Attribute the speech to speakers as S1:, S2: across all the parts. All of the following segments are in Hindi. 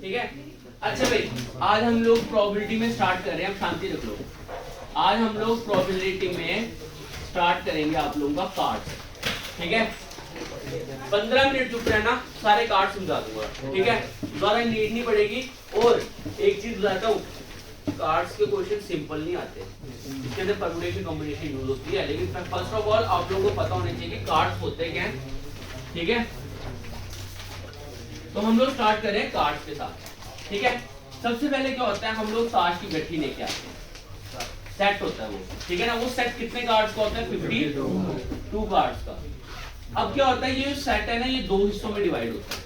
S1: ठीक है। अच्छा भाई, आज हम लोग प्रोबेबिलिटी में स्टार्ट कर रहे हैं, अब शांति रख लो। आज हम लोग प्रोबेबिलिटी में स्टार्ट करेंगे आप लोगों का कार्ड्स, ठीक है। 15 मिनट चुप रहना, सारे कार्ड समझा दूंगा, ठीक है। ज्यादा नीड नहीं पड़ेगी। और एक चीज बताता हूँ, कार्ड्स के क्वेश्चन सिंपल नहीं आते, इसके अंदर परमुटेशन कॉम्बिनेशन यूज होती है। लेकिन फर्स्ट ऑफ ऑल आप लोगों को पता होना चाहिए कि कार्ड्स होते क्या हैं, ठीक है। तो हम लोग स्टार्ट करें कार्ड्स के साथ, ठीक है। सबसे पहले क्या होता है, हम लोग ताश की गट्ठी लेके आते हैं, सेट होता है वो, ठीक है ना। वो सेट कितने कार्ड्स का होता है? 52 कार्ड्स का। अब क्या होता है, ये सेट है ना, ये दो हिस्सों में डिवाइड होता है।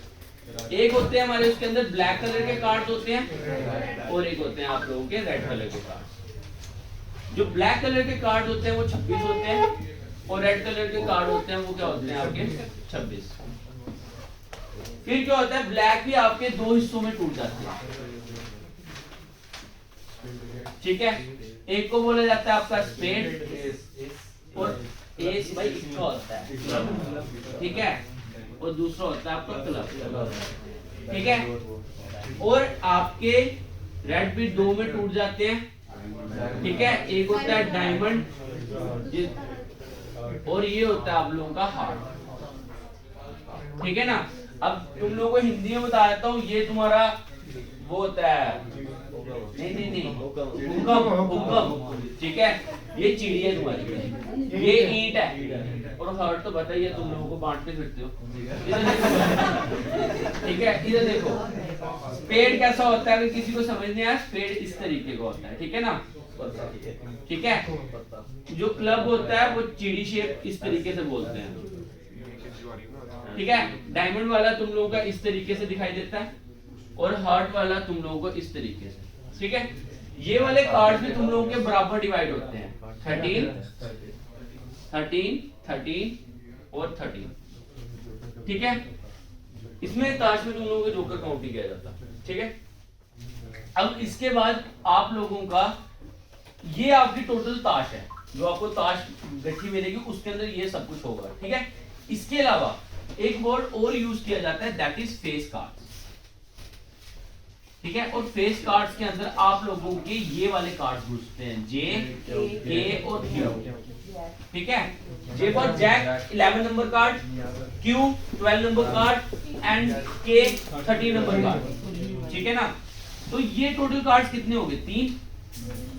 S1: एक होते हैं हमारे उसके अंदर ब्लैक कलर के कार्ड्स होते हैं, और एक होते हैं आप लोगों के रेड कलर के कार्ड्स। जो ब्लैक कलर के कार्ड होते हैं वो 26 होते हैं, और रेड कलर के कार्ड होते हैं वो क्या होते हैं आपके 26। फिर क्या होता है, ब्लैक भी आपके दो हिस्सों में टूट जाते हैं, ठीक है। एक को बोला जाता है आपका स्पेड, और एस भाई इसका होता है, ठीक है, और दूसरा होता है आपका क्लब, ठीक है। और आपके रेड भी दो में टूट जाते हैं, ठीक है। एक होता है डायमंड, और ये होता है आप लोगों का हार्ट, ठीक है ना। अब तुम लोगों को हिंदी में बता देता हूँ, ये तुम्हारा वो होता है, नहीं हुक्म, ठीक है। ये चिड़ी है तुम्हारी, ये ईंट है, और हार्ट तो पता ही है, तुम लोगों को बांटते फिरते हो। ठीक है, इधर देखो, पेड़ कैसा होता है, अगर किसी को समझ नहीं आया, पेड़ इस तरीके का होता है, ठीक है ना, ठीक है। जो क्लब होता है वो चिड़ी शेप इस तरीके से बोलते हैं, ठीक है। डायमंड वाला तुम लोगों का इस तरीके से दिखाई देता है, और हार्ट वाला तुम लोगों को इस तरीके से, ठीक है। ये वाले कार्ड्स भी तुम लोगों के बराबर डिवाइड होते हैं, 13 और 13, ठीक है। इसमें ताश में तुम लोगों के जोकर काउंट नहीं किया जाता, ठीक है। अब इसके बाद आप लोगों का ये आपकी टोटल ताश है, जो आपको ताश गट्ठी मिलेगी उसके अंदर ये सब कुछ होगा, ठीक है। इसके अलावा एक वर्ड और यूज किया जाता है, दैट इज फेस कार्ड्स, ठीक है। और फेस कार्ड्स के अंदर आप लोगों के ये वाले कार्ड्स घुसते हैं, जे, के और क्यू, ठीक है। J for jack 11 number card, Q 12 number card, and K 13 number card, ठीक है ना। तो ये टोटल कार्ड्स कितने हो गए? 3,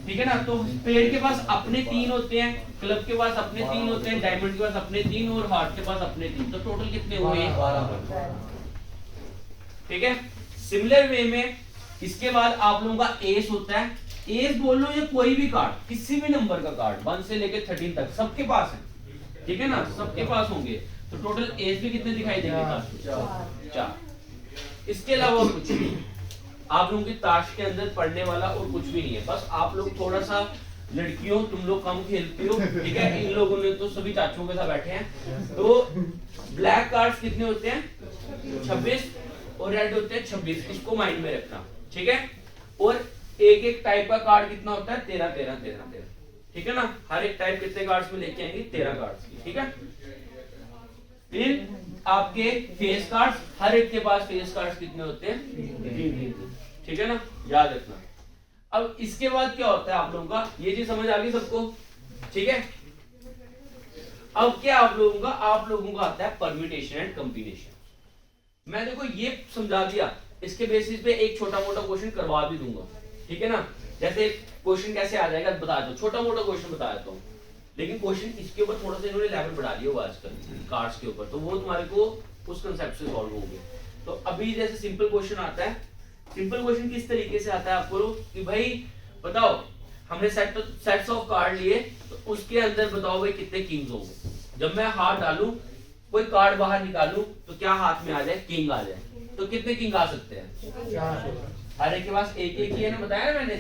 S1: ठीक है ना। तो पेड़ के पास अपने 3 होते हैं, क्लब के पास अपने 3 होते हैं, डायमंड के पास अपने 3, और हार्ट के पास अपने 3, तो टोटल कितने हुए? 12, ठीक है। सिमिलर वे में इसके बाद आप लोगों का एस होता है। एस बोल लो या कोई भी कार्ड, किसी भी नंबर का कार्ड 1 से लेकर 13 तक सबके पास है, ठीक है ना, सबके पास होंगे। तो टोटल एज भी कितने दिखाई देंगे? 4। इसके अलावा कुछ नहीं, आप लोगों की ताश के अंदर पढ़ने वाला और कुछ भी नहीं है। बस आप लोग थोड़ा सा, लड़कियों तुम लोग कम खेलती हो, ठीक है। इन लोगों ने तो सभी चाचों के साथ बैठे हैं। तो ब्लैक कार्ड्स कितने होते हैं? 26, और रेड होते हैं 26, इसको माइंड में रखना, ठीक है। और एक एक टाइप का कार्ड कितना होता है? 13, 13, 13, 13, ठीक है ना। हर एक टाइप कितने कार्ड्स में लेके आएंगे? 13 कार्ड्स की, ठीक है। फिर आपके फेस कार्ड्स, हर एक के पास फेस कार्ड्स कितने होते हैं? 3, ठीक है ना, याद रखना। अब इसके बाद क्या होता है आप लोगों का, ये चीज समझ आ गई सबको, ठीक है। अब क्या आप लोगों का आता है परम्यूटेशन एंड कॉम्बिनेशन। मैं देखो ये समझा दिया, इसके बेसिस पे एक छोटा मोटा क्वेश्चन करवा भी दूंगा, ठीक है ना। जैसे क्वेश्चन कैसे आ जाएगा बता दो, छोटा मोटा क्वेश्चन बता देता हूँ, लेकिन क्वेश्चन इसके ऊपर थोड़ा सा इन्होंने लेवल बढ़ा दिया हुआ आजकल कार्ड्स के ऊपर, तो वो तुम्हारे को उस कंसेप्ट से सॉल्व होंगे। तो अभी जैसे सिंपल क्वेश्चन आता है, सिंपल क्वेश्चन किस तरीके से आता है आपको कि भाई बताओ, हमने सेट्स ऑफ कार्ड लिए, तो उसके अंदर बताओ भाई कितने किंग्स होंगे। जब मैं हाथ डालूं, कोई कार्ड बाहर निकालूं, तो क्या हाथ में आ जाए? किंग आ जाए। तो कितने किंग आ सकते हैं? हर एक के पास एक एक ही है ना, बताया ना मैंने।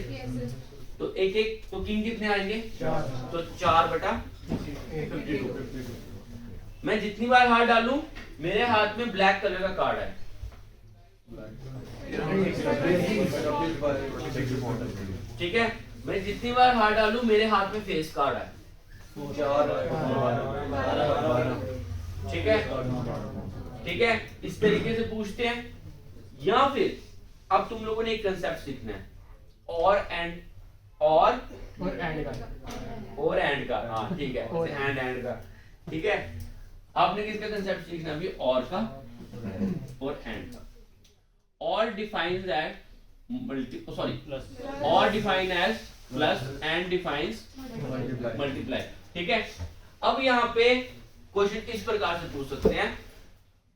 S1: तो एक एक, तो किंग कितने आएंगे? 4, तो 4/52। मैं जितनी बार हाथ डालूं, मेरे हाथ में ब्लैक कलर का कार्ड है, ठीक है। मैं जितनी बार हाथ डालूं, मेरे हाथ में फेस कार्ड है, 4, ठीक है, ठीक है। इस तरीके से पूछते हैं। या फिर अब तुम लोगों ने एक कंसेप्ट सीखना है, और एंड, और
S2: एंड का,
S1: और एंड का, हाँ ठीक है, एंड का, ठीक है। आपने किसका कंसेप्ट सीखना अभी, और का और एंड का। और डिफाइंस एज मल्टी, सॉरी, और define as plus and defines multiply, ठीक है। अब यहाँ पे क्वेश्चन इस प्रकार से पूछ सकते हैं,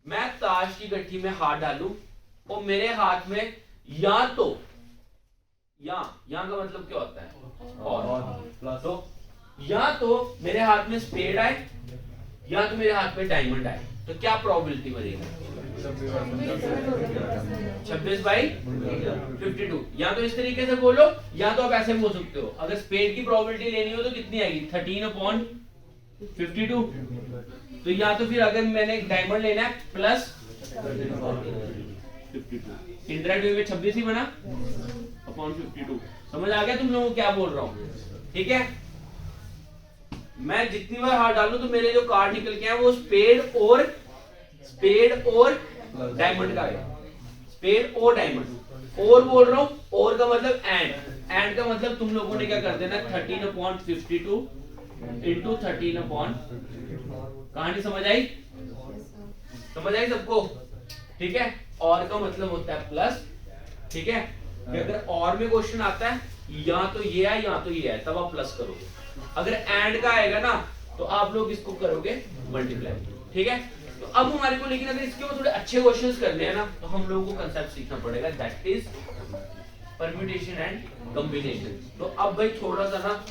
S1: मैं ताश की गट्ठी में हाथ डालूं और मेरे हाथ में या तो या का मतलब क्या होता है, और तो या तो मेरे हाथ में स्पेड आए या तो मेरे हाथ में डायमंड आए, तो क्या प्रोबेबिलिटी बनेगी, 26/52। या तो इस तरीके से बोलो, या तो आप ऐसे बोल सकते हो, अगर स्पेड की प्रोबेबिलिटी लेनी हो तो कितनी आएगी, 13/52। तो या तो फिर अगर मैंने डायमंड लेना है प्लस 52, इंटरेक्ट में 26 ही बना अपॉन 52। समझ आ गया तुम लोगों को क्या बोल रहा हूं, ठीक है। मैं जितनी बार हाथ डालूं तो मेरे जो कार्ड निकल के आए वो स्पेड और डायमंड का है, स्पेड और डायमंड, और बोल रहा हूं, और का मतलब एंड का मतलब तुम लोगों ने क्या कर देना, 13/52 इंटू 13/, कहानी समझ आई, समझ आई सबको, ठीक है। और का मतलब होता है प्लस, ठीक है। अगर और में क्वेश्चन आता है या तो ये है या तो ये है, तब आप प्लस करोगे। अगर एंड का आएगा ना तो आप लोग इसको करोगे मल्टीप्लाई, ठीक है। तो अब हमारे को, लेकिन अगर इसके ऊपर थोड़े अच्छे क्वेश्चंस करने हैं ना तो हम लोगों को कंसेप्ट सीखना पड़ेगा, that is permutation and combination. तो अब भाई थोड़ा सा ना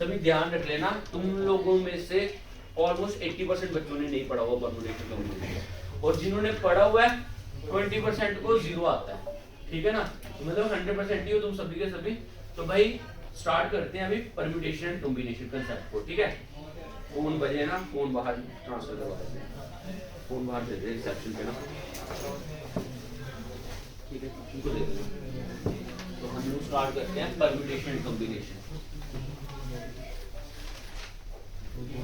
S1: सभी ध्यान रख लेना, तुम लोगों में से ऑलमोस्ट 80% बच्चों ने नहीं पढ़ा हुआ परम्यूटेशन कॉम्बिनेशन, और जिन्होंने पढ़ा हुआ है 20% को जीरो आता है, ठीक है ना। तो मतलब 100% ही हो तुम सभी के सभी। तो भाई स्टार्ट करते हैं अभी परम्यूटेशन एंड कॉम्बिनेशन कंसेप्ट को, ठीक है। फोन बजे ना, फोन बाहर ट्रांसफर करवा देते हैं, फोन बाहर दे दे रिसेप्शन पे ना, ठीक है, उनको दे दे। तो हम लोग स्टार्ट करते हैं परम्यूटेशन एंड कॉम्बिनेशन।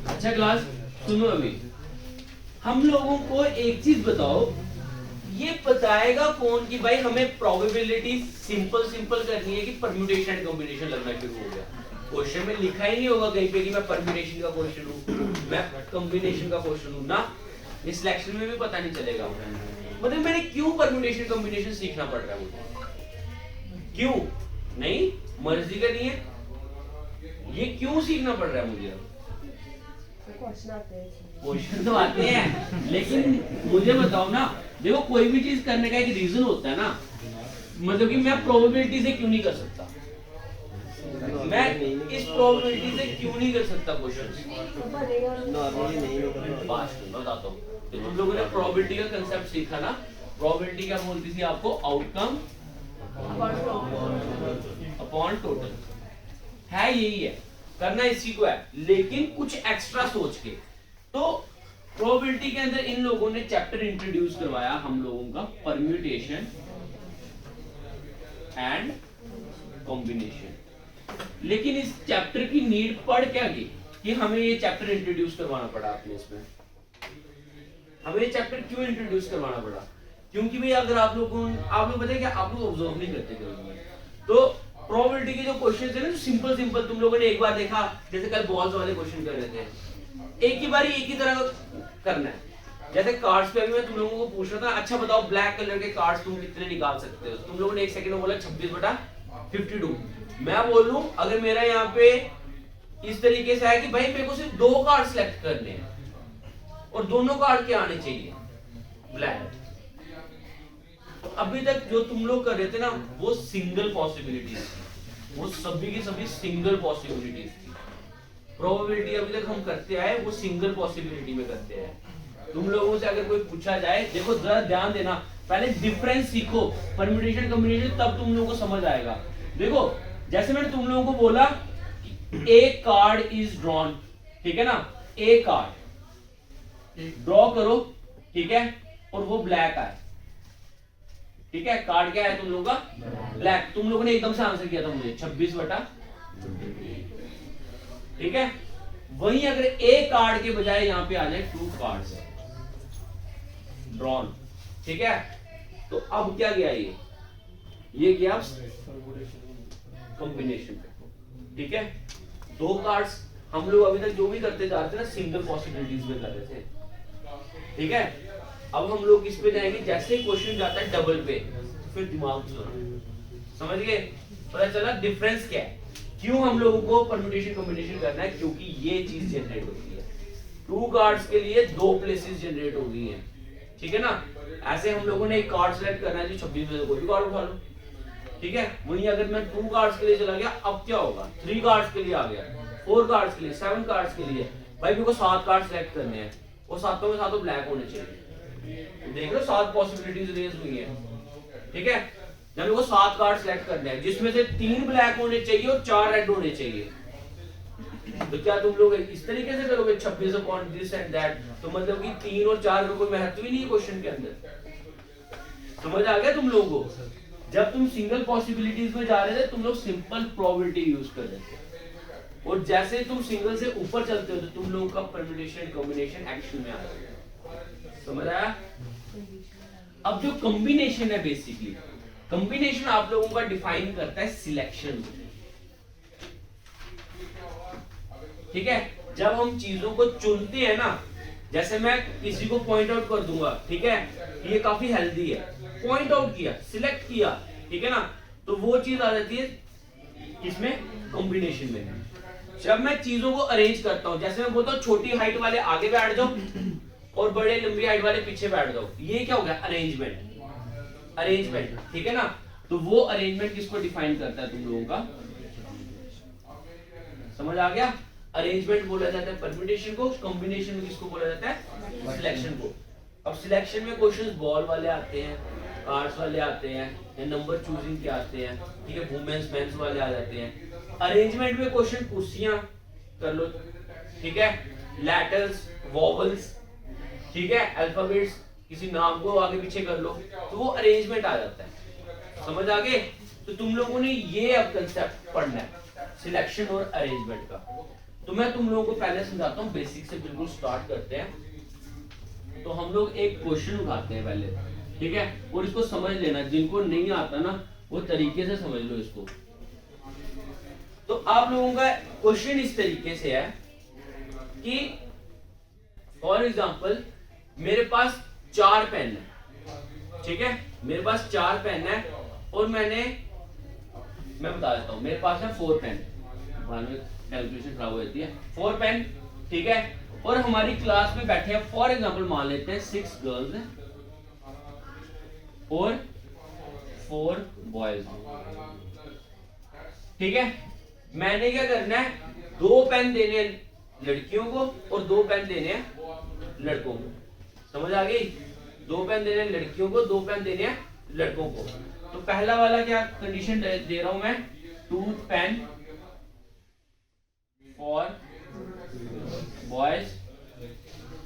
S1: अच्छा क्लास सुनो, अभी हम लोगों को एक चीज बताओ, ये बताएगा कौन कि भाई हमें प्रोबेबिलिटी सिंपल करनी है कि परम्यूटेशन एंड कॉम्बिनेशन लगना शुरू हो गया। क्वेश्चन में लिखा ही नहीं होगा कहीं पे कि मैं परम्यूटेशन का क्वेश्चन हूं, मैं कॉम्बिनेशन का क्वेश्चन हूं ना, इस सिलेक्शन में भी पता नहीं चलेगा। मतलब मैंने क्यों परम्यूटेशन कॉम्बिनेशन सीखना पड़ रहा है मुझे, क्यों नहीं, मर्जी का नहीं है, ये क्यों सीखना पड़ रहा है मुझे। क्वेश्चन तो आते हैं, लेकिन मुझे बताओ ना, देखो कोई भी चीज करने का एक रीजन होता है ना, मतलब कि मैं प्रोबेबिलिटी से क्यों नहीं कर सकता, मैं इस प्रोबेबिलिटी से क्यों नहीं कर सकता क्वेश्चन, बताता हूँ। तो तुम लोगों ने प्रोबेबिलिटी का कंसेप्ट सीखा ना, प्रोबेबिलिटी क्या बोलती थी आपको, आउटकम अपॉन टोटल, है यही है, करना इसी को है, लेकिन कुछ एक्स्ट्रा सोच के। तो प्रोबेबिलिटी के अंदर इन लोगों ने चैप्टर इंट्रोड्यूस करवाया हम लोगों का, परम्यूटेशन एंड कॉम्बिनेशन। लेकिन इस चैप्टर की नीड पड़ क्या गई कि हमें ये चैप्टर इंट्रोड्यूस करवाना पड़ा आपने इसमें, हमें ये चैप्टर क्यों इंट्रोड्यूस करवाना पड़ा, क्योंकि भाई अगर आप लोग पता है क्या, आप लोग ऑब्जर्व नहीं करते कभी, तो प्रोबेबिलिटी के जो क्वेश्चन थे ना, जो सिंपल तुम लोगों ने एक बार देखा, जैसे कल बॉल्स वाले क्वेश्चन कर रहे थे, एक ही बारी एक ही तरह का करना है। जैसे कार्ड्स पे अभी मैं तुम लोगों को पूछ रहा था, अच्छा बताओ ब्लैक कलर के कार्ड्स तुम कितने निकाल सकते हो, तुम लोगों ने एक सेकंड में बोला 26/52। मैं बोलूं अगर मेरा यहाँ पे इस तरीके से है कि भाई मेरे को सिर्फ 2 कार्ड सिलेक्ट करने हैं और दोनों कार्ड क्या आने चाहिए, ब्लैक। तो अभी तक जो तुम लोग कर रहे थे ना वो सिंगल पॉसिबिलिटीज, वो सभी की सभी सिंगल पॉसिबिलिटीज थी। प्रोबेबिलिटी अभी तक हम करते आए वो सिंगल पॉसिबिलिटी में करते हैं। तुम लोगों से अगर कोई पूछा जाए, देखो जरा ध्यान देना, पहले डिफरेंस सीखो परम्यूटेशन कॉम्बिनेशन, तब तुम लोगों को समझ आएगा। देखो जैसे मैंने तुम लोगों को बोला ए कार्ड इज ड्रॉन, ठीक है ना, ए कार्ड ड्रॉ करो, ठीक है, और वो ब्लैक आए, ठीक है, कार्ड क्या है तुम लोगों का, ब्लैक। तुम लोगों ने एकदम से आंसर किया था मुझे 26/, ठीक है। वहीं अगर ए कार्ड के बजाय यहां पे आ जाए 2 कार्ड्स ड्रॉन, ठीक है, तो अब क्या गया ये गया कॉम्बिनेशन पे, ठीक है। दो कार्ड्स हम लोग अभी तक जो भी करते जा रहे थे ना सिंगल पॉसिबिलिटीज में कर रहे थे, ठीक है। अब हम लोग इस पे जाएंगे, जैसे ही क्वेश्चन जाता है डबल पे तो फिर दिमाग समझ गए, पता चला डिफरेंस क्या है, क्यों हम लोगों को परम्यूटेशन कॉम्बिनेशन करना है, क्योंकि ये चीज जनरेट होती है। टू कार्ड्स के लिए दो प्लेसेस जनरेट हो गई हैं, ठीक है ना। ऐसे हम लोगों ने एक कार्ड सेलेक्ट करना है जो 26 में से कोई भी कार्ड उठा लो, ठीक है। वहीं अगर मैं 2 कार्ड्स के लिए चला गया, अब क्या होगा, 3 कार्ड्स के लिए आ गया, 4 कार्ड्स के लिए, 7 कार्ड्स के लिए, भाई मेरे को 7 कार्ड सेलेक्ट करने हैं, वो सातों में सातों ब्लैक होने चाहिए। देख लो 7 पॉसिबिलिटीज रेज हुई हैं, ठीक है। जब मेरे को 7 कार्ड सेलेक्ट करने हैं जिसमें से 3 ब्लैक होने चाहिए और 4 रेड होने चाहिए, तो क्या तुम लोग इस तरीके से करोगे 26 अपॉन दिस एंड दैट, तो मतलब कि 3 और 4 का कोई महत्व ही नहीं है क्वेश्चन के अंदर। समझ आ गया तुम लोगों को? जब तुम सिंगल पॉसिबिलिटीज में जा रहे थे तुम लोग सिंपल प्रोबेबिलिटी यूज कर रहे थे, और जैसे तुम सिंगल से ऊपर चलते हो तो तुम लोगों का परम्यूटेशन कॉम्बिनेशन एक्शन में आ रहा है। समझ आया? अब जो कॉम्बिनेशन है, बेसिकली कॉम्बिनेशन आप लोगों का डिफाइन करता है सिलेक्शन, ठीक है। जब हम चीजों को चुनते हैं ना, जैसे मैं किसी को पॉइंट आउट कर दूंगा, ठीक है, ये काफी हेल्दी है, पॉइंट आउट किया, सिलेक्ट किया, ठीक है ना, तो वो चीज आ जाती है इसमें कॉम्बिनेशन में। जब मैं चीजों को अरेंज करता हूं, जैसे मैं बोलता हूं छोटी हाइट वाले आगे बैठ जाओ और बड़े लंबी हाइट वाले पीछे बैठ जाओ, ये क्या हो गया, अरेंजमेंट, अरेंजमेंट, ठीक है ना। तो वो अरेंजमेंट किसको डिफाइन करता है तुम लोगों का, समझ आ गया? अरेंजमेंट बोला जाता है परम्यूटेशन को, कॉम्बिनेशन में किसको बोला जाता है, सिलेक्शन को। अब सिलेक्शन में क्वेश्चंस बॉल वाले आते हैं, कार्ड्स वाले आते हैं, या नंबर चूजिंग के आते हैं, ठीक है, वुमेन्स मेंस वाले आ जाते हैं। अरेंजमेंट में क्वेश्चन कुर्सियां कर लो, ठीक है, लेटर्स, वॉवल्स, ठीक है, अल्फाबेट्स, किसी नाम को आगे पीछे कर लो, तो वो अरेंजमेंट आ जाता है। समझ आ गए? तो तुम लोगों ने ये अब कंसेप्ट पढ़ना है सिलेक्शन और अरेंजमेंट का। तो मैं तुम लोगों को पहले समझाता हूँ, बेसिक से बिल्कुल स्टार्ट करते हैं। तो हम लोग एक क्वेश्चन उठाते हैं पहले, ठीक है, और इसको समझ लेना, जिनको नहीं आता ना वो तरीके से समझ लो इसको। तो आप लोगों का क्वेश्चन इस तरीके से है कि फॉर एग्जांपल मेरे पास 4 पेन है, ठीक है, मेरे पास 4 पेन है, और मैं बता देता हूं, मेरे पास है 4 पेन, कैलकुलेशन खराब हो जाती है, 4 पेन, ठीक है, और हमारी क्लास में बैठे हैं, फॉर एग्जांपल मान लेते हैं 6 गर्ल्स हैं और 4 बॉयज, ठीक है। मैंने क्या करना है, 2 पेन देने हैं लड़कियों को और 2 पेन देने हैं लड़कों को। समझ आ गई? 2 पेन देने हैं लड़कियों को, 2 पेन देने हैं लड़कों को। तो पहला वाला क्या कंडीशन दे रहा हूं मैं, 2 पेन फॉर बॉयज,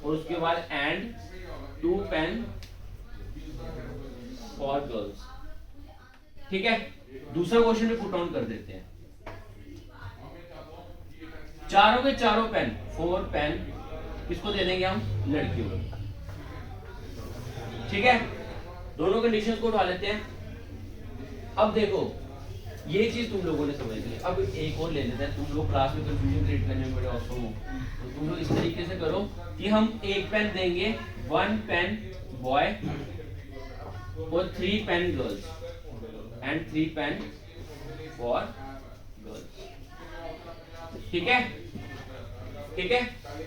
S1: और उसके बाद एंड 2 पेन फॉर गर्ल्स, ठीक है। दूसरा क्वेश्चन भी पुट ऑन कर देते हैं, चारों के चारों पेन, 4 पेन किसको दे देंगे हम, लड़कियों को, ठीक है। दोनों कंडीशंस को उठा लेते हैं। अब देखो ये चीज तुम लोगों ने समझ ली, अब एक और ले लेते हैं, तुम लोग क्लास में कंफ्यूजन क्रिएट करने में बड़े औसम हो, तो तुम लोग इस तरीके से करो कि हम एक पेन देंगे 1 पेन बॉय और 3 pen girls and 3 pen for girls, ठीक है, ठीक है।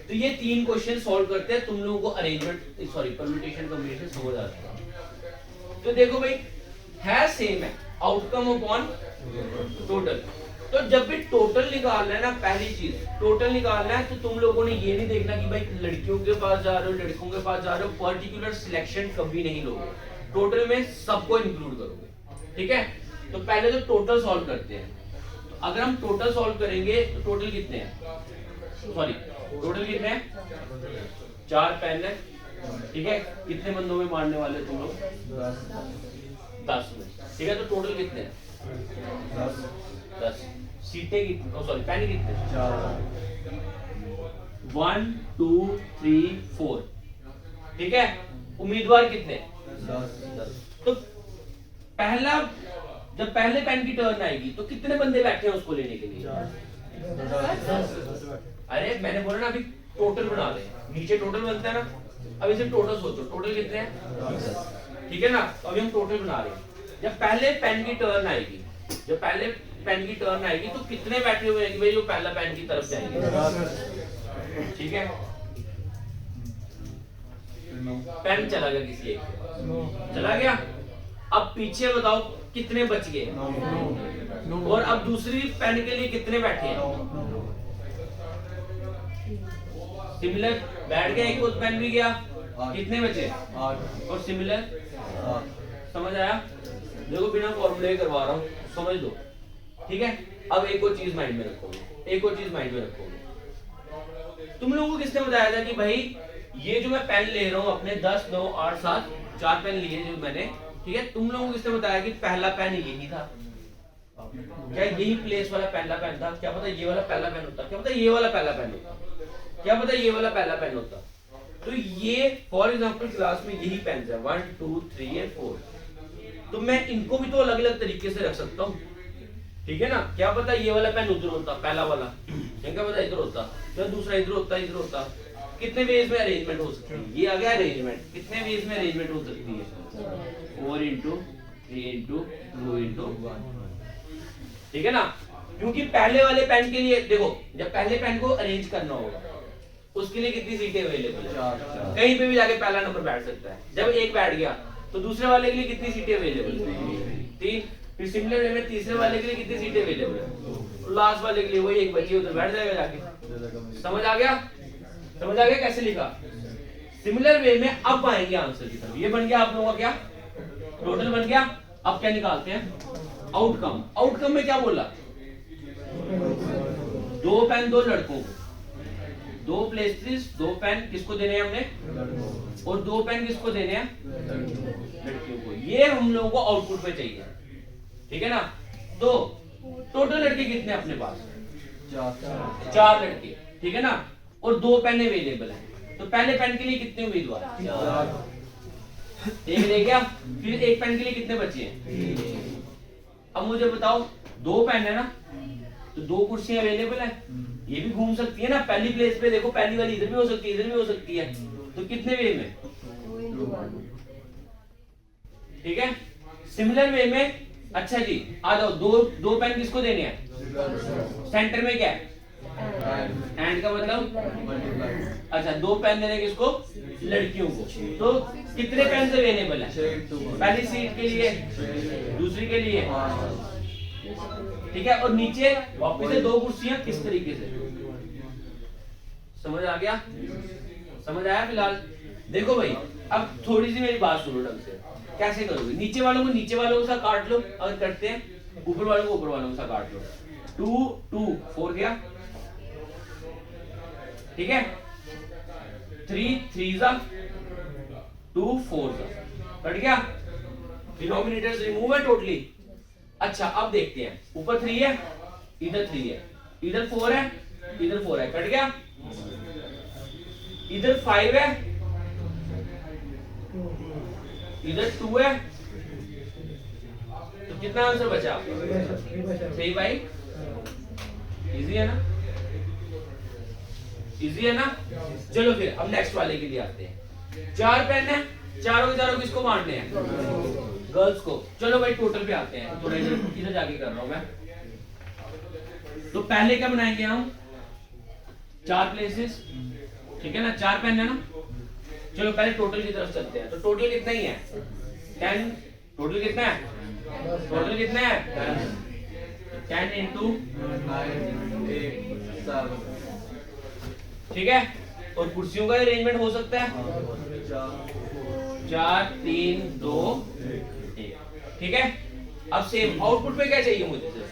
S1: तो ये 3 क्वेश्चन सॉल्व करते हैं, तुम लोगों को अरेंजमेंट सॉरी परम्यूटेशन कॉम्बिनेशन समझ आता है। तो देखो भाई है सेम है, आउटकम अपॉन टोटल। तो जब भी टोटल निकालना है ना, पहली चीज टोटल निकालना है, तो तुम लोगों ने ये नहीं देखना कि भाई लड़कियों के पास जा रहे हो लड़कों के पास जा रहे हो, पर्टिकुलर सिलेक्शन कभी नहीं लोगे, टोटल में सबको इंक्लूड करोगे, ठीक है। तो पहले तो टोटल सॉल्व करते हैं। तो अगर हम टोटल सॉल्व करेंगे तो टोटल कितने हैं, सॉरी टोटल कितने हैं, 4 पेन है, ठीक है। कितने बंदों में मारने वाले तुम लोग, 10 में, ठीक है। तो टोटल कितने हैं, 10। सीटें कितनी, सॉरी पेन कितने, 1 2 3 4, ठीक है। उम्मीदवार कितने, 10। तो पहला जब पहले पेन की टर्न आएगी तो कितने बंदे बैठे हैं उसको लेने के लिए? अरे मैंने बोला ना अभी टोटल बना रहे हैं, नीचे टोटल बनता है ना, अब इसे टोटल सोचो, टोटल कितने हैं? ठीक है ना, तो अभी हम टोटल बना रहे हैं। जब पहले पेन की टर्न आएगी, जब पहले पेन की टर्न आएगी तो कितने बैठे हुए हैं भाई जो पहला पेन की तरफ जाएंगे? ठीक है, पेन चला गया किसी एक, चला गया। अब पीछे बताओ कितने बच गए? और अब दूसरी पेन के लिए कितने बैठे हैं? सिमिलर बैठ गया, एक और पेन भी गया, कितने बचे? और सिमिलर, समझ आया? देखो बिना फॉर्मूले करवा रहा हूँ, समझ लो। ठीक है, अब एक और चीज माइंड में रखोगे, एक और चीज माइंड में रखोगे। तुम लोगों को किसने बताया था कि भाई ये जो मैं पेन ले रहा हूँ अपने 10, 9, 8, 7 4 पेन लिए जो मैंने, ठीक है, तुम लोगों को किसने बताया कि पहला पेन यही था? क्या यही प्लेस वाला पहला पेन था? क्या पता ये वाला पहला पेन होता, क्या पता ये वाला पहला पेन होता, क्या पता ये वाला पहला पेन होता। तो ये फॉर एग्जांपल क्लास में यही पेन है 1, 2, 3 और 4, तो मैं इनको भी तो अलग अलग तरीके से रख सकता हूँ। ठीक है ना, क्या पता ये वाला पेन उधर होता, पहला वाला, क्या पता इधर होता, तो दूसरा इधर होता, इधर होता। कितने वेज में अरेंजमेंट हो सकती है? ये आ गया अरेंजमेंट। कितने वेज में अरेंजमेंट हो सकती है? 4 into 3 into 2 into 1। ठीक है ना, क्योंकि पहले वाले पेन के लिए देखो, जब पहले पेन को अरेंज करना होगा उसके लिए कितनी सीटें अवेलेबल है? कहीं पे भी जाके पहला नंबर बैठ सकता है। जब एक बैठ गया तो दूसरे वाले के लिए कितनी सीटें अवेलेबल है? 3। फिर सिमिलर वे में तीसरे वाले के लिए कितनी सीटें अवेलेबल है? लास्ट वाले के लिए वही एक बची, उधर बैठ जाएगा जाके। समझ आ गया? समझ आ गया कैसे लिखा? सिमिलर वे में अब आएंगे आंसर की तरफ। ये बन गया आप लोगों का क्या? टोटल बन गया। अब क्या निकालते हैं? आउटकम। आउटकम में क्या बोला? 2 पेन 2 लड़कों को, 2 प्लेस्ट्रीज 2 पेन किसको देने हैं हमने, और 2 पेन किसको देने हैं? लड़कियों को। ये हम लोगों को आउटपुट में चाहिए। ठीक है ना, तो टोटल लड़के कितने अपने पास? 4 लड़के। ठीक है ना, और 2 पेन अवेलेबल है, तो पहले पेन के लिए कितने उम्मीदवार? एक रह गया। फिर एक पेन के लिए कितने बचे हैं? अब मुझे बताओ, 2 पेन है ना, तो 2 कुर्सियां अवेलेबल है, ये भी घूम सकती है ना पहली प्लेस पे। देखो पहली वाली इधर भी हो सकती है, इधर भी हो सकती है, तो कितने वे में? ठीक है, सिमिलर वे में। अच्छा जी आ जाओ, 2 पेन किसको देने हैं? सेंटर में क्या है? एंड का मतलब, अच्छा 2 पेन देने किसको? लड़कियों को। तो कितने पेन अवेलेबल है? पहली सीट के लिए, दूसरी के लिए, ठीक है, और नीचे वापस से 2 कुर्सियां। किस तरीके से? समझ आ गया? समझ आया? फिलहाल देखो भाई, अब थोड़ी सी मेरी बात सुनो ढंग से। कैसे करोगे? नीचे वालों को नीचे वालों के साथ काट लो अगर करते हैं, ऊपर वालों को ऊपर वालों के साथ काट लो। 2 2 4 गया। ठीक है, 3 3 2 4 कट गया। डिनोमिनेटर्स रिमूव है टोटली। अच्छा अब देखते हैं, ऊपर 3 है, इधर 3 है, इधर 4 है, इधर 4 है, कट गया। इधर 5 है, इधर 2 है, तो कितना आंसर बचा? 3 बाई। इजी है ना? इजी है ना? चलो फिर अब नेक्स्ट वाले के लिए आते हैं। 4 पेन है, चारों के चारों किसको बांटने हैं? गर्ल्स को। चलो भाई टोटल पे आते हैं, थोड़ा इधर जाके कर रहा हूं मैं। तो पहले क्या बनाएंगे हम? 4 प्लेसेस। ठीक है ना, 4 पेन है ना। चलो पहले टोटल की तरफ चलते हैं। तो टोटल कितना ही है? 10। टोटल कितना है? टोटल कितना है? 10 into 9 8 7। ठीक है, और कुर्सियों का अरेंजमेंट हो सकता है 4 3 2 1। ठीक है, अब सेम आउटपुट में क्या चाहिए मुझे? सिर्फ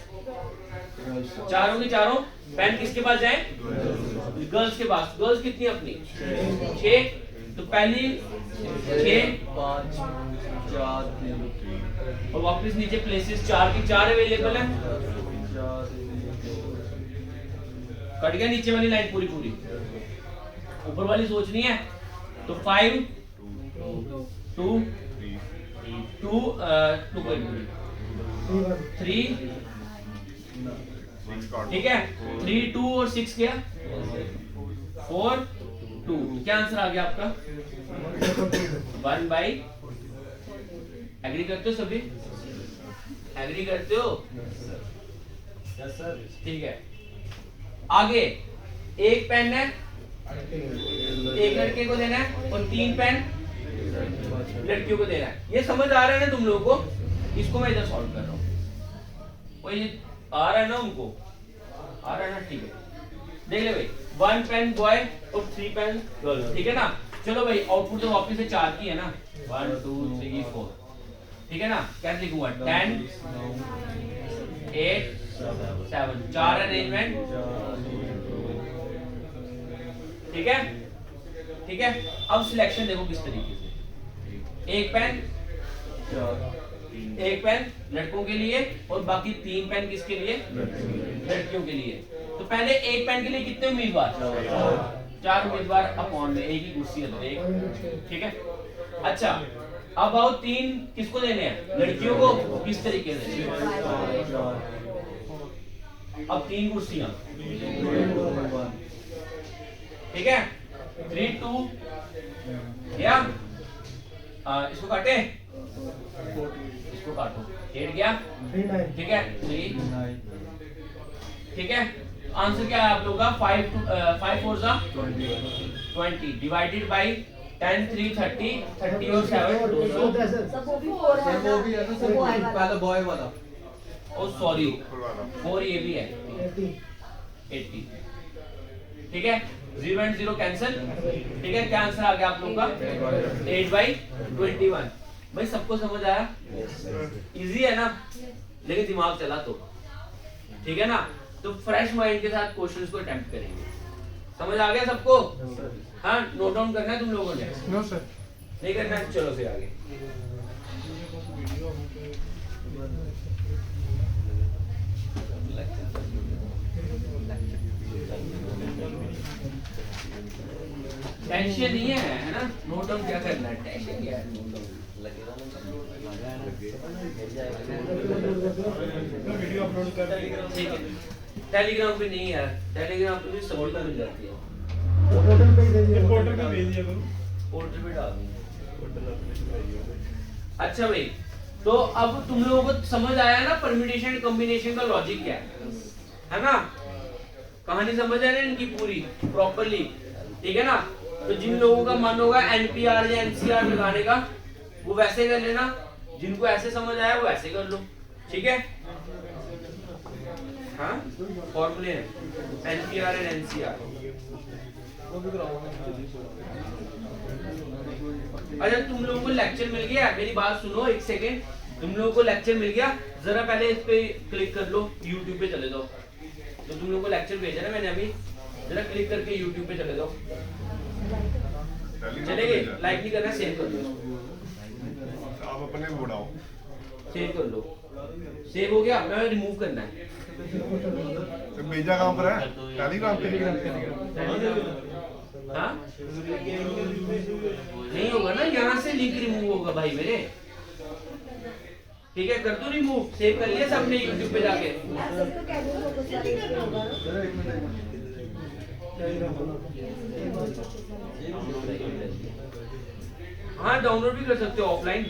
S1: चारों के चारों पेन किसके पास जाए? गर्ल्स के पास। गर्ल्स कितनी अपनी? 6। तो पहली 6 5 4 3, और वापस नीचे प्लेसेस 4 की 4 अवेलेबल है। कट गया नीचे वाली लाइन पूरी पूरी, ऊपर वाली सोचनी है। तो 5 2 2 2 3, ठीक है, 3 2 और 6 क्या 4 2, क्या आंसर आ गया आपका 1 बाई, एग्री करते हो सभी, एग्री करते हो, ठीक है। आगे एक पेन है, एक लड़के को देना है और 3 पेन लड़कियों को देना है, ये समझ आ रहा है ना तुम लोगों को, इसको मैं इधर सॉल्व कर रहा हूँ, ये आ रहा है ना उनको, आ रहा है ना, ठीक है, देख ले भाई, 1 पेन बॉय और 3 पेन गर्ल, ठीक है ना। चलो भाई आउटपुट तो वापस से 4 की है ना, 1 2 3 4, ठीक है ना, कैसे लिखूंगा 10 8 7, 4 अरेंजमेंट, ठीक है, ठीक है। अब सिलेक्शन देखो किस तरीके से, एक पेन लड़कों के लिए और बाकी 3 पेन किसके लिए, लड़कियों के लिए। तो पहले एक पेन के लिए कितने उम्मीदवार, 4 उम्मीदवार अपॉन में, एक ही कुर्सी है एक, ठीक है। अच्छा अब आओ 3 किसको देने हैं, लड़कियों को, किस तरीके से, अब 3 कुर्सियां, ठीक है, 3 2 क्या, इसको काटे, इसको काटो, 8 गया, ठीक है 3, ठीक है। आंसर क्या है आप लोगों का 5 4 जा 20 डिवाइडेड बाय 10 3 30 30 और 7 200,
S2: वो भी है ना सर, पहले बॉय वाला,
S1: ओ सॉरी 4 ये भी है 80, ठीक है, 0 एंड 0 कैंसिल, ठीक है। क्या आंसर आ गया आप लोगों का 8 बाई 21। भाई सबको समझ आया, इजी है ना, लेकिन दिमाग चला तो, ठीक है ना। तो फ्रेश माइंड के साथ क्वेश्चंस को अटेम्प्ट करेंगे, समझ आ गया सबको, हाँ नोट डाउन करना है तुम लोगों ने,
S2: नो सर,
S1: नहीं करना है, चलो फिर आगे। टेंशन नहीं है ना, नोट डाउन क्या करना है, टेंशन क्या है, नोट डाउन लगेगा
S2: वीडियो अपलोड कर देंगे,
S1: ठीक है। टेलीग्राम पे नहीं यार, टेलीग्राम पे भी सपोर्ट मिल जाती है,
S2: पोर्टल पे भेज दिया करो,
S1: पोर्टल पे डाल दूंगा। अच्छा भाई, तो अब तुम लोगों को समझ आया ना परम्यूटेशन कॉम्बिनेशन का लॉजिक क्या है ना, कहानी समझ आया ना इनकी पूरी प्रॉपर्ली, ठीक है ना। तो जिन लोगों का मन होगा एनपीआर या एनसीआर लगाने का वो वैसे कर लेना, जिनको ऐसे समझ आया वो ऐसे कर लो, ठीक है। हाँ फॉर्मूले हैं एनपीआर एंड एनसीआर। अच्छा तुम लोगों को लेक्चर मिल गया, मेरी बात सुनो एक सेकेंड, तुम लोगों को लेक्चर मिल गया, जरा पहले इस पे क्लिक कर लो, यूट्यूब पे चले जाओ। तो तुम लोगों को लेक्चर भेजा ना मैंने अभी, जरा क्लिक करके यूट्यूब पे चले जाओ। चलेंगे, लाइक नहीं करना, सेव कर लो,
S3: आप अपने बढ़ाओ,
S1: सेव कर लो, सेव हो गया, मैं रिमूव करना है।
S3: तो भेजा कहाँ पर है, टेलीग्राम पे,
S1: हाँ नहीं होगा ना, यहाँ से लिंक रिमूव होगा भाई मेरे, ठीक है, कर दो रिमूव, सेव कर लिया सबने यूट्यूब पे जाके। हाँ डाउनलोड भी कर सकते हो ऑफलाइन।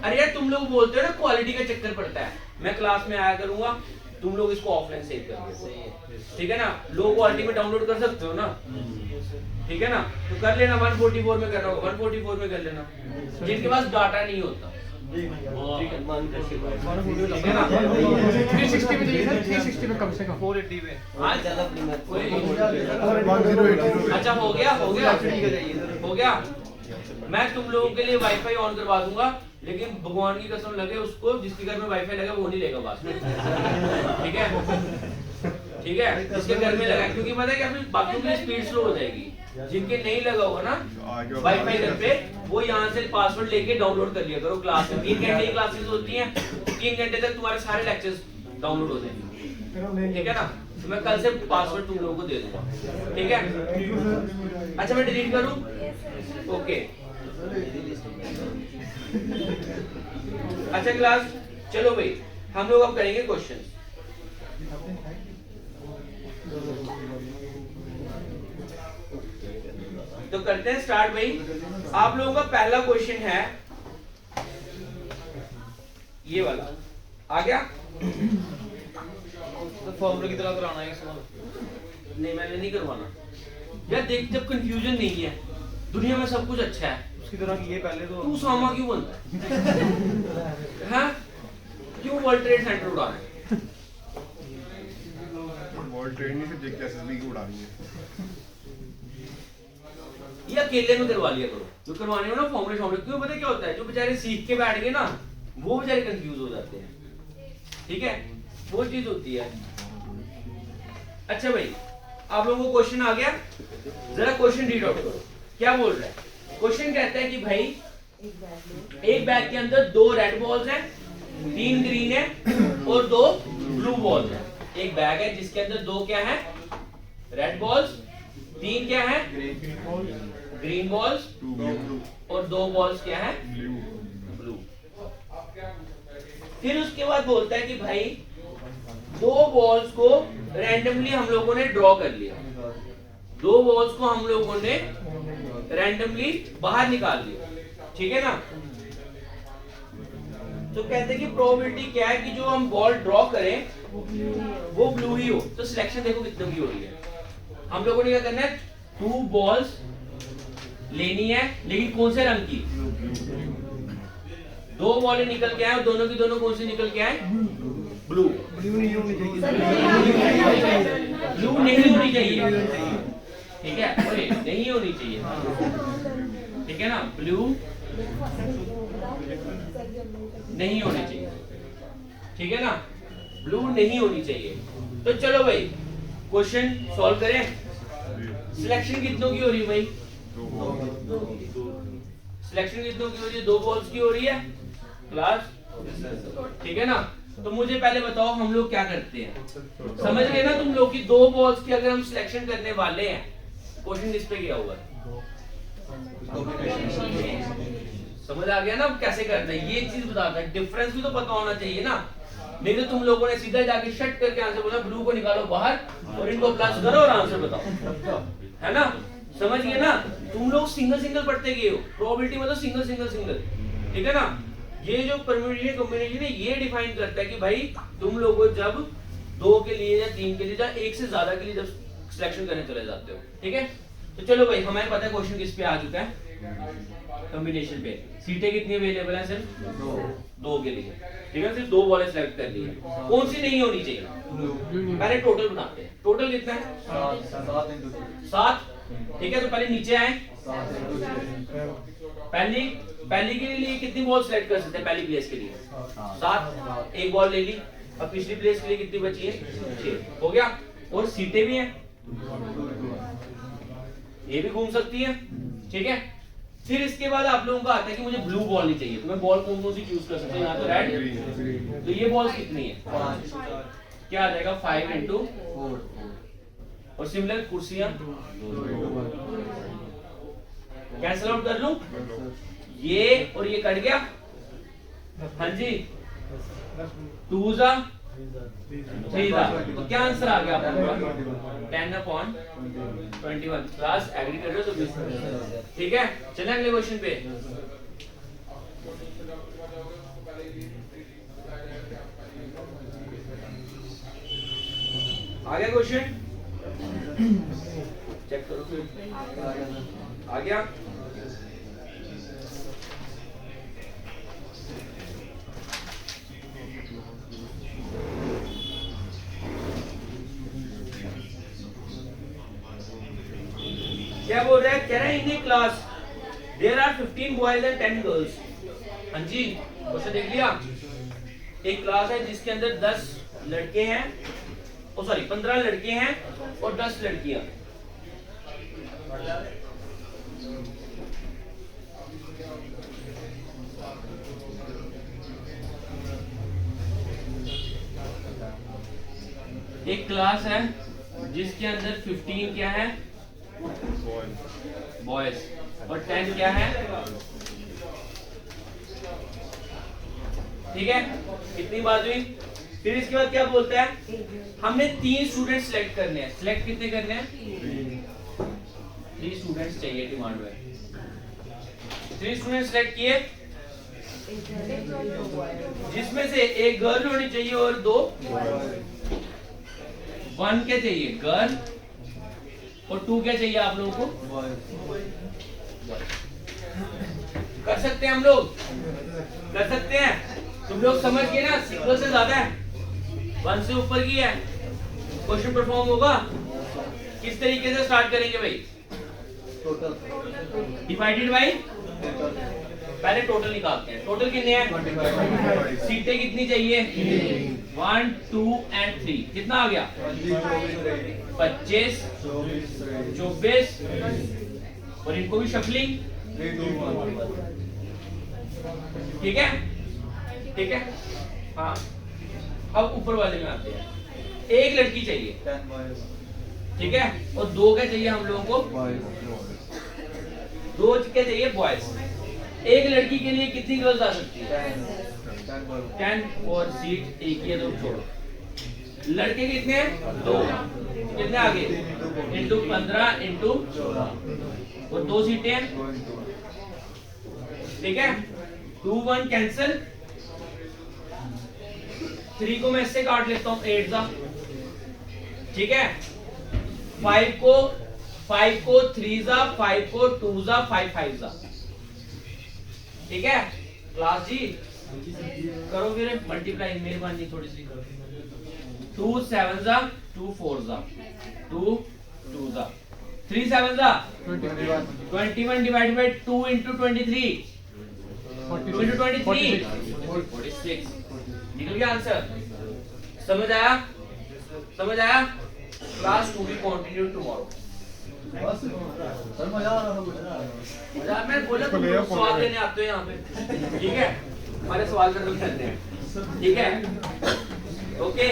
S1: अरे यार तुम लोग बोलते हो ना क्वालिटी का चक्कर पड़ता है, मैं क्लास में आया करूंगा, तुम लोग इसको ऑफलाइन सेव कर, ठीक है ना, लो क्वालिटी में डाउनलोड कर सकते हो ना, ठीक है ना। तो कर लेना, 144 में करना होगा 144 में कर लेना, जिनके पास डाटा नहीं होता, ठीक है ना,
S2: 360 में चाहिए सर, 360 में कम से कम 480 में,
S1: हाँ ज्यादा कोई
S3: 1080।
S1: अच्छा हो गया हो गया। मैं तुम लोगों के लिए वाईफाई ऑन करवा दूंगा, लेकिन भगवान की कसम लगे उसको जिसके घर में वाईफाई लगा वो नहीं लेगा बात, ठीक है, ठीक है, जिसके घर में लगा, क्योंकि पता है क्या फिर बाकियों की स्पीड स्लो हो जाएगी, जिनके नहीं लगा होगा ना वाईफाई घर पे, वो यहाँ से पासवर्ड लेके डाउनलोड कर लिया करो। क्लास में 3 घंटे की क्लासेस होती हैं, 3 घंटे तक तुम्हारे सारे लेक्चर्स डाउनलोड हो जाएंगे, ठीक है ना। तो मैं कल से पासवर्ड तुम लोगों को दे दूंगा, ठीक है। अच्छा मैं डिलीट करूं, ओके। अच्छा क्लास चलो भाई, हम लोग अब करेंगे क्वेश्चन। तो करते हैं स्टार्ट भाई। आप लोगों का पहला क्वेश्चन है ये वाला, आ गया?
S2: तो फॉर्मूला की तरह कराना है सवाल।
S1: नहीं मैंने नहीं करवाना यार, देख जब कंफ्यूजन नहीं है, दुनिया में सब कुछ अच्छा है,
S2: उसकी तरह की ये पहले तो
S1: तू सामा क्यों बनता है? हाँ? क्यों वर्ल्ड ट्रेड सेंटर उड़ाना है?
S3: वर्ल्ड ट्रेड नहीं, सिर्फ जेएसएसबी की उड़ानी है।
S1: ये अकेले में करवा लिया करो, जो करवाने में ना फॉर्मूले शॉर्मूले, क्यों पता है क्या होता है, जो बेचारे सीख के बैठ गए ना वो बेचारे कंफ्यूज हो जाते हैं, ठीक है, वो चीज होती है। अच्छा भाई, आप लोगों को क्वेश्चन आ गया, जरा क्वेश्चन रीड आउट करो। क्या बोल रहा है क्वेश्चन? कहता है कि भाई एक बैग के अंदर 2 रेड बॉल्स हैं, 3 ग्रीन है और 2 ब्लू बॉल्स हैं। एक बैग है जिसके अंदर 2 क्या है? रेड बॉल्स, 3 क्या है? ग्रीन बॉल्स और 2 बॉल्स क्या है? ब्लू। फिर उसके बाद बोलता है कि भाई 2 बॉल्स को रैंडमली हम लोगों ने ड्रॉ कर लिया, 2 बॉल्स को हम लोगों ने रैंडमली बाहर निकाल लिया, ठीक है ना? तो कहते हैं कि प्रोबेबिलिटी क्या है कि जो हम बॉल ड्रॉ करें वो ब्लू ही हो। तो सिलेक्शन देखो कितने की हो रही है। हम लोगों ने क्या करना है, 2 बॉल्स लेनी है, लेकिन कौन से रंग की? 2 बॉलें निकल के आए और दोनों की दोनों कौन सी निकल के आए? ब्लू।
S2: ब्लू नहीं होनी चाहिए।
S1: ब्लू नहीं होनी चाहिए, ठीक है, अरे नहीं होनी चाहिए, ठीक है ना? ब्लू नहीं होनी चाहिए, ठीक है ना? ब्लू नहीं होनी चाहिए। तो चलो भाई क्वेश्चन सॉल्व करें। सिलेक्शन कितनों की हो रही है भाई? सिलेक्शन कितनों की हो रही है? 2 बॉल्स की हो रही है क्लास, ठीक है ना? तो मुझे पहले बताओ हम लोग क्या करते हैं, समझ गए ना तुम लोग कि 2 बॉल्स की अगर हम सिलेक्शन करने वाले हैं, क्वेश्चन किस पे किया हुआ है? समझ आ गया ना कैसे करना है? ये चीज बताता है, डिफरेंस भी तो पता होना चाहिए ना। नहीं तो तुम लोगों ने सीधा जाके शट करके आंसर बोला, ब्लू को निकालो बाहर और इनको प्लस करो और आंसर बताओ, है ना? समझ गए ना? तुम लोग सिंगल सिंगल पढ़ते गए हो, प्रोबेबिलिटी मतलब सिंगल सिंगल सिंगल, ठीक है ना? ये जो परम्यूटेशन कॉम्बिनेशन है ये डिफाइन करता है कि भाई तुम लोगों जब 2 के लिए या 3 के लिए या 1 से ज्यादा के लिए जब सिलेक्शन करने चले जाते हो, ठीक है? तो चलो भाई हमें पता है क्वेश्चन किस पे आ चुका है, कॉम्बिनेशन पे। सीटें कितनी अवेलेबल है? सिर्फ 2 के लिए, ठीक है? सिर्फ 2 बॉलें सेलेक्ट कर ली है। कौन सी नहीं होनी चाहिए? पहले टोटल बनाते हैं। टोटल कितना है? 7, ठीक है? तो पहले नीचे आए, पहली के लिए कितनी बॉल सेलेक्ट कर सकते हैं? पहली प्लेस के लिए 7, 1 बॉल ले ली। अब पिछली प्लेस के लिए कितनी बची है? 6, हो गया। और सीटें भी हैं, ये भी घूम सकती है, ठीक है? फिर इसके बाद आप लोगों का आता है कि मुझे ब्लू बॉल नहीं चाहिए, तो मैं बॉल कौन सी चूज कर सकता हूँ? यहाँ तो रेड, तो ये बॉल कितनी है? 5, क्या आ जाएगा? 5 into 4। और सिमिलर कुर्सियां कैंसिल आउट कर लूं, ये और ये कट गया, हाँ जी, 2 जा 3 जा, तो क्या आंसर आ गया आपका? 10/21। क्लास एग्री कर रहे हो? तो ठीक है, चलें अगले क्वेश्चन पे। आ गया क्वेश्चन, चेक करो, आ गया? क्या बोल रहा है? कह रहा है in a class there are 15 boys and 10 girls. हाँ जी, क्वेश्चन देख लिया। एक क्लास है जिसके अंदर 10 लड़के हैं, ओ सॉरी 15 लड़के हैं और 10 लड़कियां। एक क्लास है जिसके अंदर 15 क्या है? बॉयज और 10 क्या है? ठीक है, कितनी बात हुई। फिर इसके बाद क्या बोलता है, हमने 3 स्टूडेंट सिलेक्ट करने हैं। सिलेक्ट कितने करने हैं? 3 स्टूडेंट्स चाहिए डिमांड में। 3 स्टूडेंट सिलेक्ट किए, जिसमें से एक गर्ल होनी चाहिए और 2 1 क्या चाहिए, गर्ल, और 2 क्या चाहिए आप लोगों को? कर सकते हैं हम लोग, कर सकते हैं। तुम लोग समझ गए ना, सिक्वल से ज्यादा है, 1 से ऊपर की है। क्वेश्चन परफॉर्म होगा किस तरीके से स्टार्ट करेंगे भाई? डिवाइडेड बाई, पहले टोटल निकालते हैं। टोटल कितने हैं? सीटें कितनी चाहिए? 1 2 एंड 3। कितना आ गया? 25 24, और इनको भी शफलिंग। ठीक है, ठीक है। हाँ, अब ऊपर वाले में आते हैं। एक लड़की चाहिए, ठीक है, और 2 क्या चाहिए हम लोगों को? 2 क्या चाहिए? बॉयज। एक लड़की के लिए कितनी गर्ल्स आ सकती है? 10, और सीट एक ही है तो छोड़ो। लड़के कितने हैं? 2। कितने आगे? इंटू 15 इंटू, और 2 सीटें हैं, ठीक है। 2 1 कैंसिल, 3 को मैं इससे काट लेता हूँ, 8 सा, ठीक है। 5 को 3 सा, 5 को 2 सा, 5 5 सा, ठीक है। क्लास जी करो फिर मल्टीप्लाई, मेहरबानी थोड़ी सी। 2 7 सा, 2 4 सा, 2 2 सा, 3 7 सा 21 डिवाइड बाय 2 इंटू 23, 2 इंटू 23 46। निकल गया आंसर। समझ आया? समझ आया? क्लास 2 भी कंटिन्यू टुमारो।
S3: सर मजा आ रहा है।
S1: मजा, मैं बोला तुम लोग सवाल लेने आते हो यहाँ पे, ठीक है। हमारे सवाल का जवाब करते हैं, ठीक है। ओके।